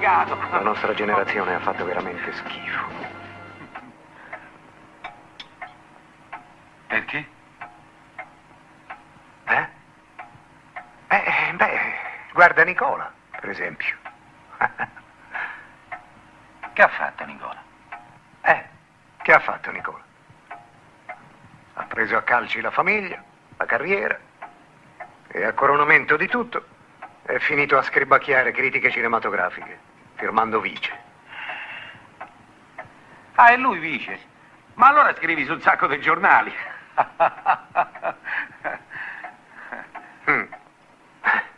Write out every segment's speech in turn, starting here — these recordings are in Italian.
sfigato. La nostra generazione ha fatto veramente schifo. Perché? Guarda Nicola, per esempio. Che ha fatto Nicola? Che ha fatto Nicola? Ha preso a calci la famiglia, la carriera e a coronamento di tutto è finito a scribacchiare critiche cinematografiche, firmando vice. Ah, è lui vice. Ma allora scrivi sul sacco dei giornali.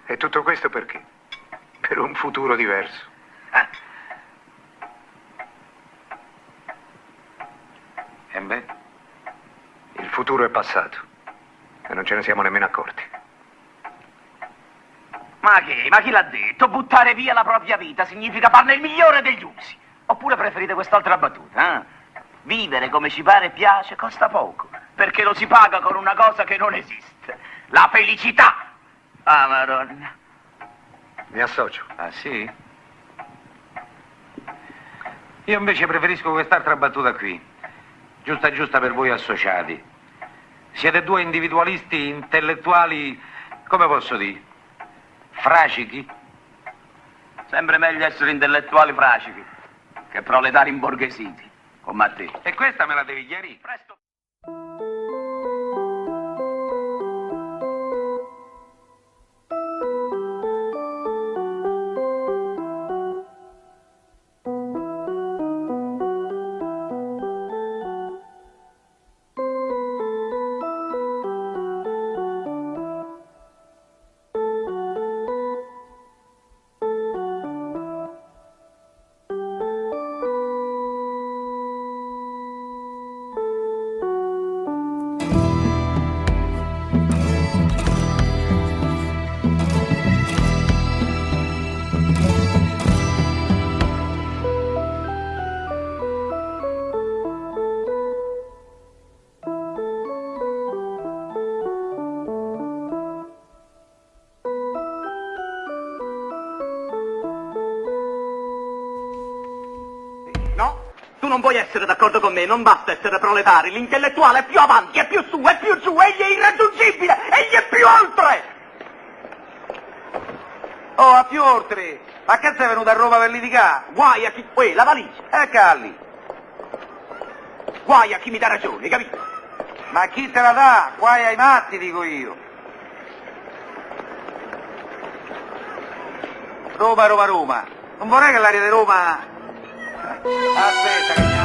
E tutto questo perché? Per un futuro diverso. E beh? Il futuro è passato e non ce ne siamo nemmeno accorti. Ma che? Ma chi l'ha detto? Buttare via la propria vita significa farne il migliore degli usi. Oppure preferite quest'altra battuta, Vivere come ci pare e piace costa poco, perché lo si paga con una cosa che non esiste. La felicità! Ah, Madonna. Mi associo. Ah, sì? Io invece preferisco quest'altra battuta qui. Giusta giusta per voi associati. Siete due individualisti intellettuali, come posso dire, fracichi? Sempre meglio essere intellettuali fracichi che proletari imborghesiti, come a te. E questa me la devi chiarire. Presto. No, tu non puoi essere d'accordo con me, non basta essere proletari, l'intellettuale è più avanti, è più su, è più giù, egli è irraggiungibile, egli è più oltre! Oh, a più oltre! Ma che sei venuto a Roma per litigare? Guai a chi... la valigia! Calli! Guai a chi mi dà ragione, capito? Ma chi te la dà? Guai ai matti, dico io! Roma, Roma, Roma! Non vorrei che l'aria di Roma... Aspetta, che...